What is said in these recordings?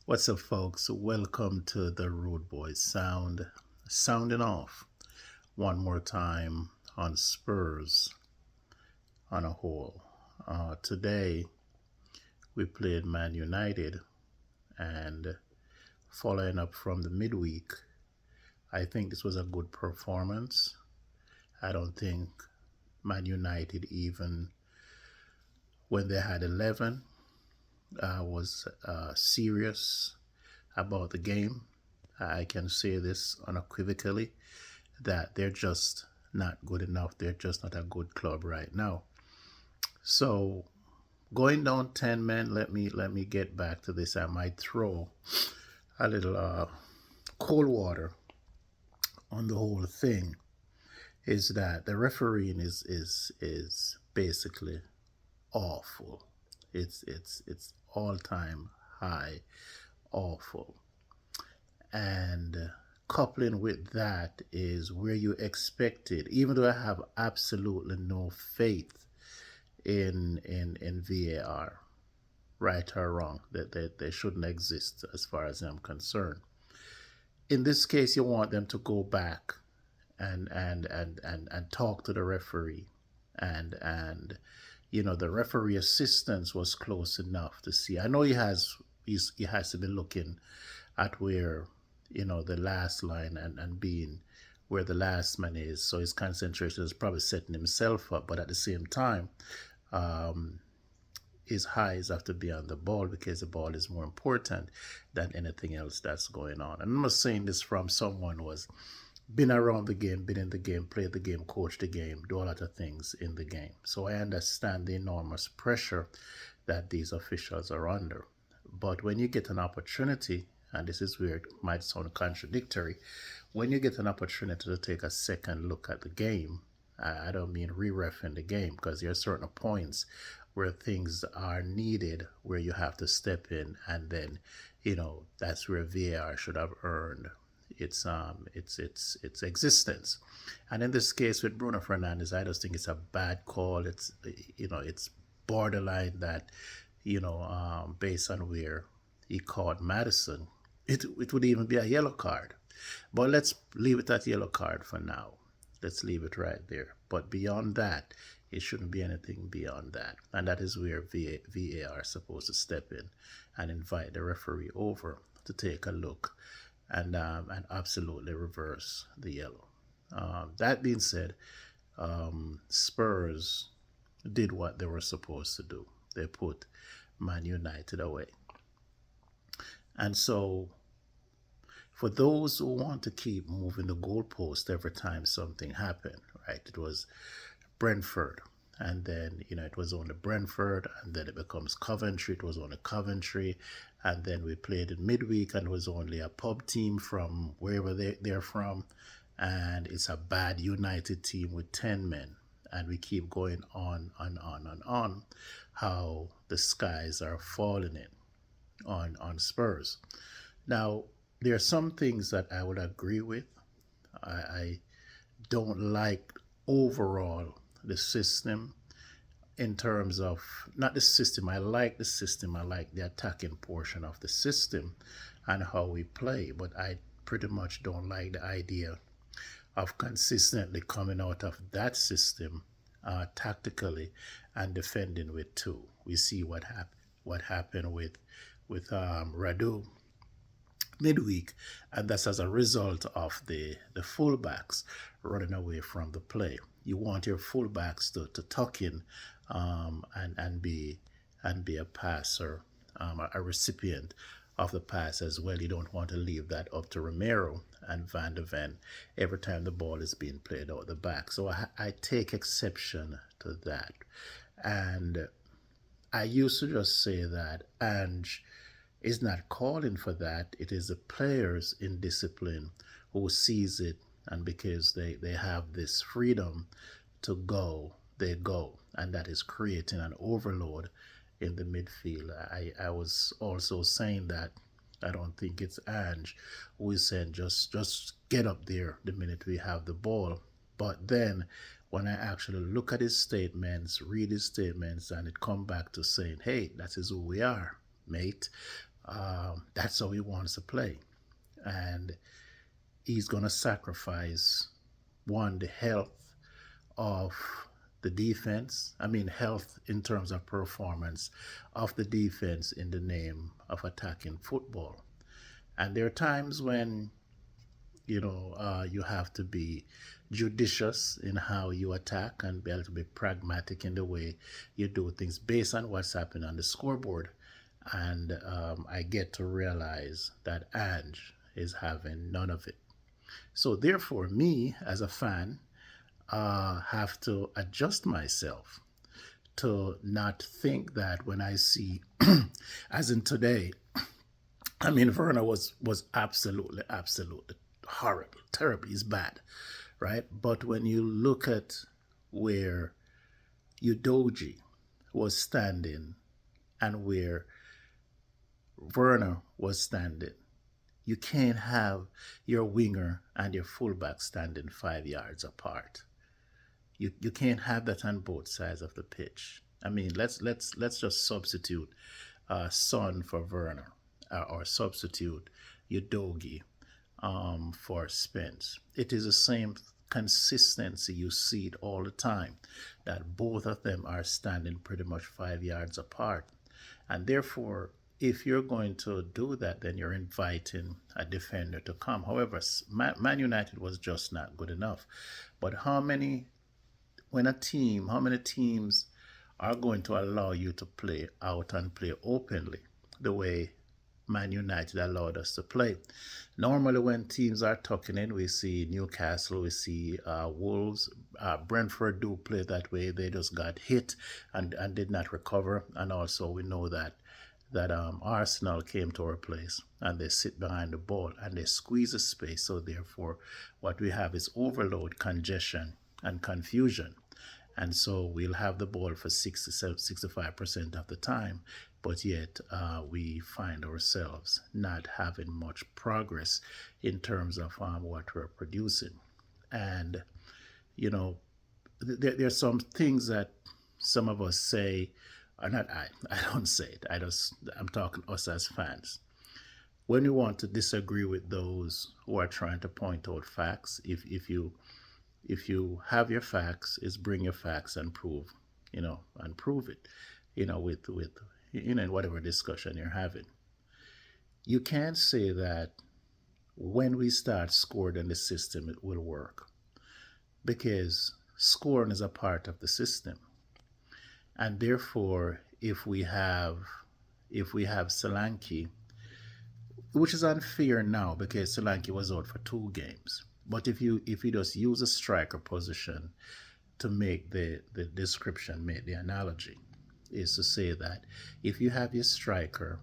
What's up, folks? Welcome to the Rudeboy sounding off one more time on Spurs on a whole. Today we played Man United, and following up from the midweek, I think this was a good performance. I don't think Man United, even when they had 11, was serious about the game. I can say this unequivocally that they're just not good enough. They're just not a good club right now. So going down 10 men, let me get back to this. I might throw a little cold water on the whole thing. Is that the refereeing is basically awful. It's all time high awful. And coupling with that is where you expected, even though I have absolutely no faith in VAR, right or wrong, that they shouldn't exist as far as I'm concerned. In this case, you want them to go back and talk to the referee, and the referee assistance was close enough to see. I know he has to be looking at where the last line and being where the last man is, so his concentration is probably setting himself up, but at the same time, um, his eyes have to be on the ball because the ball is more important than anything else that's going on. And I'm not saying this from someone who has been around the game, been in the game, played the game, coached the game, do a lot of things in the game. So I understand the enormous pressure that these officials are under. But when you get an opportunity, and this is where it might sound contradictory, when you get an opportunity to take a second look at the game, I don't mean re-reffing the game, because there are certain points where things are needed where you have to step in, and then that's where VAR should have earned its existence. And in this case with Bruno Fernandez, I just think it's a bad call. It's borderline that based on where he caught Madison, it would even be a yellow card. But let's leave it at yellow card for now. Let's leave it right there. But beyond that, it shouldn't be anything beyond that. And that is where VAR is supposed to step in and invite the referee over to take a look and absolutely reverse the yellow. That being said, Spurs did what they were supposed to do. They put Man United away. And so, for those who want to keep moving the goalpost every time something happened, right? It was Brentford, and then it was only Brentford, and then it becomes Coventry. It was only Coventry, and then we played in midweek, and it was only a pub team from wherever they're from, and it's a bad United team with 10 men, and we keep going on and on and on how the skies are falling in on Spurs. Now, there are some things that I would agree with. I don't like overall the system in terms of not the system. I like the system. I like the attacking portion of the system and how we play, but I pretty much don't like the idea of consistently coming out of that system tactically and defending with two. We see what happened with Radu midweek, and that's as a result of the fullbacks running away from the play. You want your fullbacks to tuck in and be a passer, a recipient of the pass as well. You don't want to leave that up to Romero and Van de Ven every time the ball is being played out the back. So I take exception to that. And I used to just say that Ange is not calling for that. It is the players in discipline who sees it, and because they have this freedom to go, they go. And that is creating an overload in the midfield. I was also saying that I don't think it's Ange who is saying just get up there the minute we have the ball. But then when I actually look at his statements, read his statements, and it come back to saying, hey, that is who we are, mate. That's how he wants to play. And he's going to sacrifice one, the health of the defense. I mean, health in terms of performance of the defense in the name of attacking football. And there are times when you have to be judicious in how you attack and be able to be pragmatic in the way you do things based on what's happening on the scoreboard. And I get to realize that Ange is having none of it. So therefore, me as a fan have to adjust myself to not think that when I see, as in today, I mean, Werner was absolutely horrible, terrible. He's bad, right? But when you look at where Udoji was standing and where Werner was standing, you can't have your winger and your fullback standing 5 yards apart. You can't have that on both sides of the pitch. I mean, let's just substitute Son for Werner, or substitute Udogi for Spence. It is the same consistency. You see it all the time that both of them are standing pretty much 5 yards apart. And therefore, if you're going to do that, then you're inviting a defender to come. However, Man United was just not good enough. But how many teams are going to allow you to play out and play openly the way Man United allowed us to play? Normally, when teams are tucking in, we see Newcastle, we see Wolves, Brentford do play that way. They just got hit and did not recover. And also, we know that Arsenal came to our place and they sit behind the ball and they squeeze the space. So therefore, what we have is overload, congestion, and confusion. And so we'll have the ball for 65% of the time, but yet we find ourselves not having much progress in terms of what we're producing. And, there's some things that some of us say, or not I don't say it, I'm talking us as fans. When you want to disagree with those who are trying to point out facts, if you have your facts, is bring your facts and prove it, with in whatever discussion you're having. You can't say that when we start scoring in the system it will work, because scoring is a part of the system. And therefore, if we have Solanke, which is unfair now because Solanke was out for 2 games. But if you just use a striker position to make the description, make the analogy, is to say that if you have your striker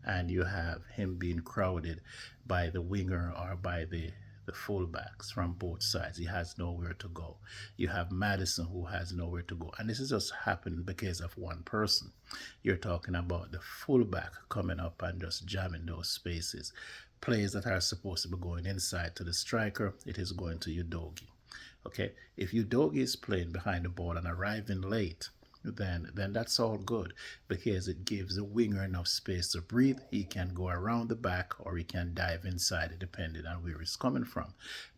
and you have him being crowded by the winger or by the fullbacks from both sides, he has nowhere to go. You have Madison who has nowhere to go. And this is just happening because of one person. You're talking about the fullback coming up and just jamming those spaces. Plays that are supposed to be going inside to the striker, it is going to Udogi. Okay, if Udogi is playing behind the ball and arriving late, then that's all good, because it gives the winger enough space to breathe. He can go around the back or he can dive inside, depending on where he's coming from.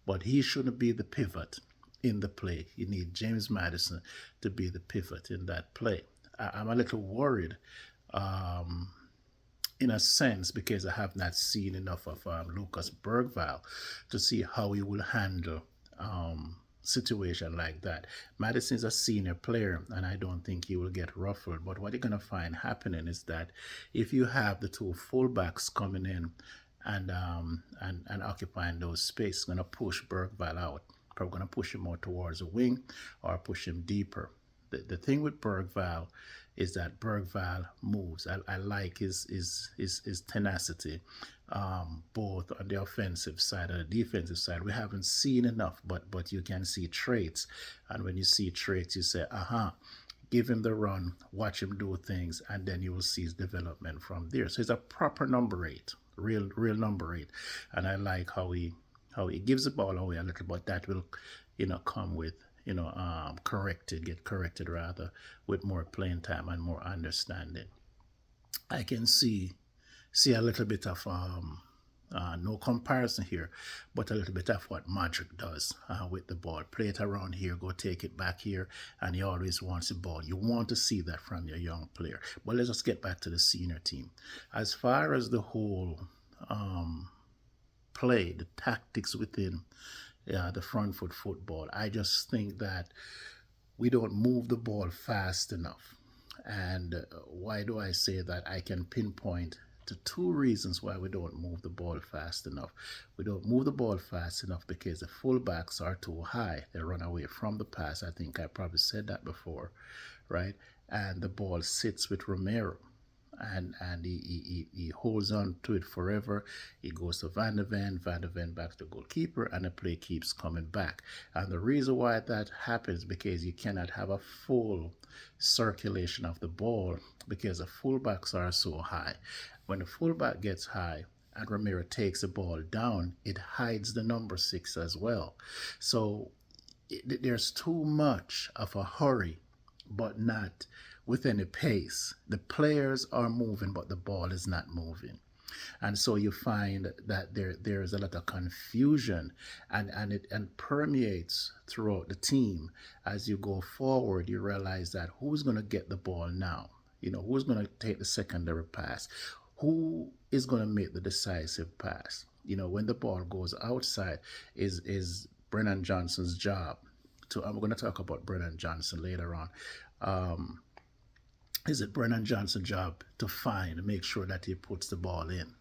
But he shouldn't be the pivot in the play. You need James Madison to be the pivot in that play. I'm a little worried, in a sense, because I have not seen enough of Lucas Bergvall to see how he will handle situation like that. Madison is a senior player, and I don't think he will get ruffled. But what you're going to find happening is that if you have the 2 fullbacks coming in and occupying those spaces, going to push Bergvall out. Probably going to push him more towards the wing or push him deeper. The thing with Bergvall is that Bergvall moves. I like his tenacity, both on the offensive side and the defensive side. We haven't seen enough, but you can see traits. And when you see traits, you say, give him the run, watch him do things, and then you will see his development from there. So he's a proper number 8, real number 8. And I like how he gives the ball away a little, but that will, come with, get corrected rather, with more playing time and more understanding. I can see see a little bit of no comparison here, but a little bit of what Madrid does with the ball. Play it around here, go take it back here, and he always wants the ball. You want to see that from your young player. But let's just get back to the senior team. As far as the whole play, the tactics within the front foot football, I just think that we don't move the ball fast enough. And why do I say that? I can pinpoint to two reasons why we don't move the ball fast enough. We don't move the ball fast enough because the fullbacks are too high. They run away from the pass. I think I probably said that before, right? And the ball sits with Romero. And he holds on to it forever. He goes to Van de Ven back to goalkeeper, and the play keeps coming back. And the reason why that happens because you cannot have a full circulation of the ball because the fullbacks are so high. When the fullback gets high and Romero takes the ball down, it hides the number 6 as well. So there's too much of a hurry, but not with any pace. The players are moving, but the ball is not moving. And so you find that there is a lot of confusion, and it permeates throughout the team. As you go forward, you realize that who's going to get the ball now? Who's going to take the secondary pass? Who is going to make the decisive pass? When the ball goes outside, is Brennan Johnson's job to. I'm going to talk about Brennan Johnson later on. Is it Brennan Johnson's job to make sure that he puts the ball in?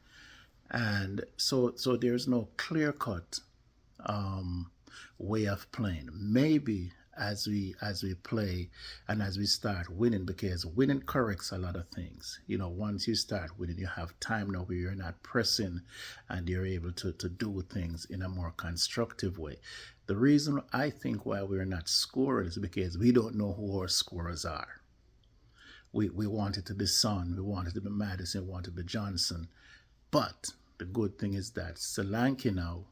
And so there's no clear-cut way of playing. Maybe as we play and as we start winning, because winning corrects a lot of things. Once you start winning, you have time now where you're not pressing and you're able to do things in a more constructive way. The reason I think why we're not scoring is because we don't know who our scorers are. We want it to be Son, we want it to be Madison, we want it to be Johnson. But the good thing is that Solanke now,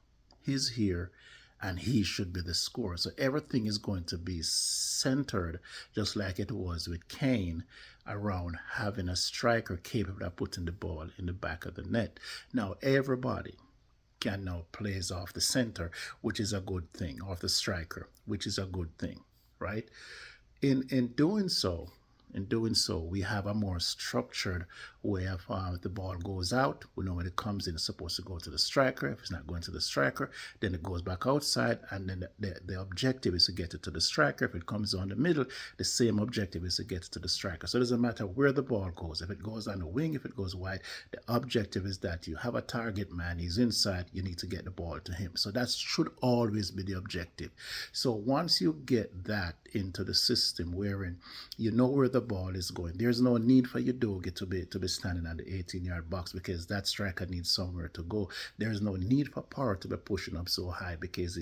he's here, and he should be the scorer. So everything is going to be centered, just like it was with Kane, around having a striker capable of putting the ball in the back of the net. Now everybody can now plays off the center, which is a good thing, off the striker, which is a good thing, right? In doing so, we have a more structured way of if the ball goes out, we know when it comes in, it's supposed to go to the striker. If it's not going to the striker, then it goes back outside, and then the objective is to get it to the striker. If it comes on the middle, the same objective is to get it to the striker. So it doesn't matter where the ball goes. If it goes on the wing, if it goes wide, the objective is that you have a target man, he's inside, you need to get the ball to him. So that should always be the objective. So once you get that into the system wherein you know where the ball is going, there's no need for your Doge to be standing on the 18-yard box because that striker needs somewhere to go. There's no need for Power to be pushing up so high because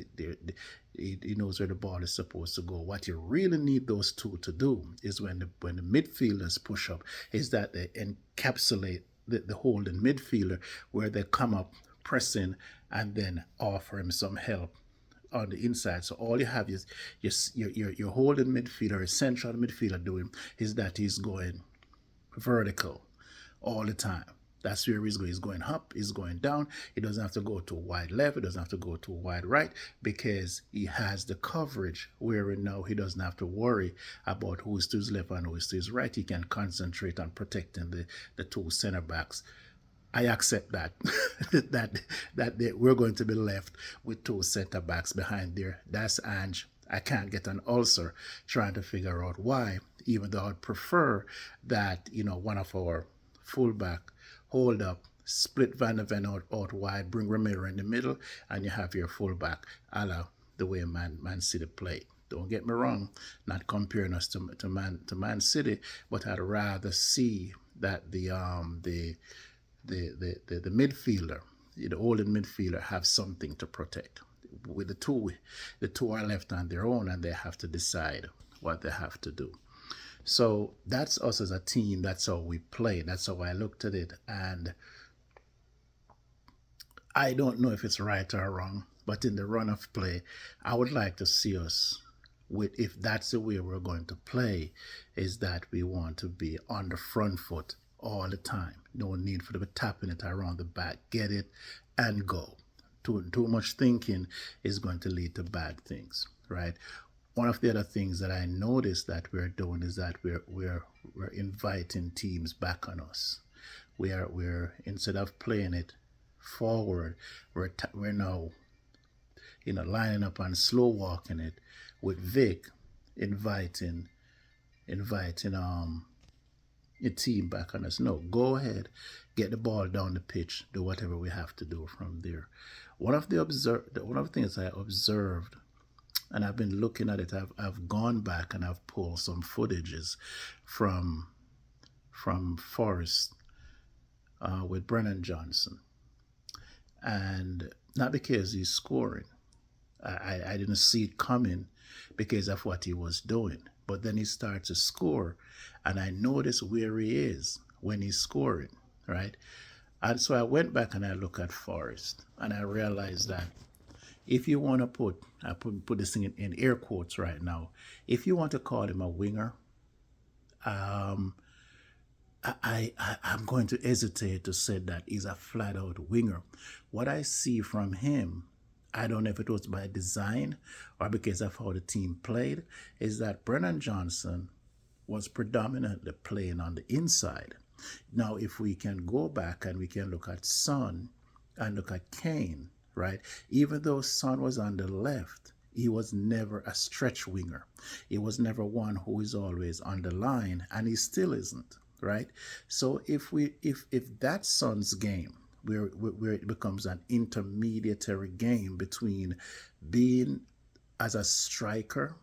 he knows where the ball is supposed to go. What you really need those two to do is when the midfielders push up, is that they encapsulate the holding midfielder, where they come up pressing and then offer him some help on the inside. So all you have is your holding midfielder, a central midfielder doing is that he's going vertical all the time. That's where he's going. He's going up, he's going down. He doesn't have to go to wide left, he doesn't have to go to wide right, because he has the coverage wherein now he doesn't have to worry about who is to his left and who is to his right. He can concentrate on protecting the two center backs. I accept that that we're going to be left with two center backs behind there. That's Ange. I can't get an ulcer trying to figure out why, even though I'd prefer that, one of our fullback hold up, split Van de Ven out wide, bring Romero in the middle, and you have your fullback a la the way Man City play. Don't get me wrong, not comparing us to Man City, but I'd rather see that the midfielder, the holding midfielder, have something to protect. With the two are left on their own, and they have to decide what they have to do. So that's us as a team. That's how we play. That's how I looked at it. And I don't know if it's right or wrong, but in the run of play, I would like to see us with, if that's the way we're going to play, is that we want to be on the front foot all the time. No need for them to be tapping it around the back. Get it and go. Too much thinking is going to lead to bad things, right? One of the other things that I noticed that we're doing is that we're inviting teams back on us. We're instead of playing it forward, we're now lining up and slow walking it with Vic inviting your team back on us. No, go ahead, get the ball down the pitch, do whatever we have to do from there. One of the things I observed, and I've been looking at it. I've gone back and I've pulled some footages from Forest with Brennan Johnson, and not because he's scoring. I didn't see it coming because of what he was doing. But then he starts to score, and I notice where he is when he's scoring, right? And so I went back and I look at Forrest, and I realized that if you want to I put this thing in air quotes right now, if you want to call him a winger, I'm going to hesitate to say that he's a flat out winger. What I see from him, I don't know if it was by design or because of how the team played, is that Brennan Johnson was predominantly playing on the inside. Now, if we can go back and we can look at Son and look at Kane, right? Even though Son was on the left, he was never a stretch winger. He was never one who is always on the line, and he still isn't, right? So if that's Son's game, where it becomes an intermediary game between being as a striker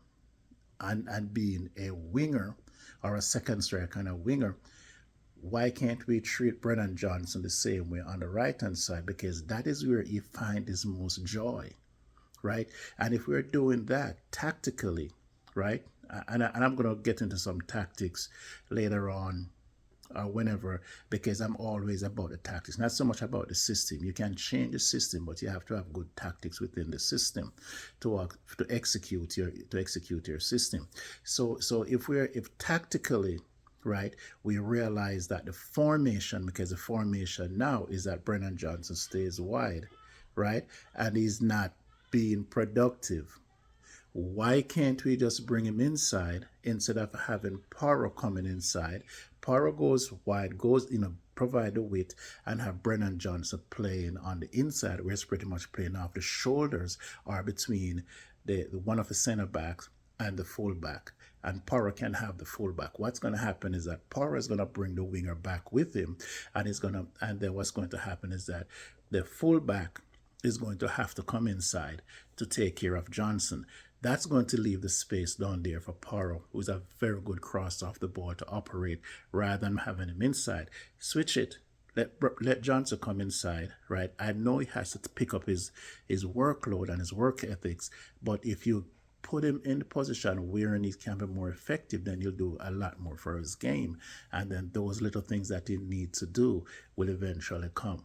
and being a winger or a second striker kind of winger, why can't we treat Brennan Johnson the same way on the right hand side? Because that is where he finds his most joy, right? And if we're doing that tactically, right? And I'm going to get into some tactics later on or whenever, because I'm always about the tactics, not so much about the system. You can change the system, but you have to have good tactics within the system to execute your system. So if tactically, right, we realize that the formation, because the formation now is that Brennan Johnson stays wide, right, and he's not being productive. Why can't we just bring him inside instead of having Porro coming inside? Porro goes wide, provide the width, and have Brennan Johnson playing on the inside, where it's pretty much playing off the shoulders or between the one of the center backs and the fullback. And Porro can have the fullback. What's going to happen is that Porro is going to bring the winger back with him, and then what's going to happen is that the fullback is going to have to come inside to take care of Johnson. That's going to leave the space down there for Porro, who's a very good cross off the ball to operate, rather than having him inside. Switch it. Let Johnson come inside, right? I know he has to pick up his workload and his work ethics, but if you put him in the position where he can be more effective, then you'll do a lot more for his game. And then those little things that he needs to do will eventually come.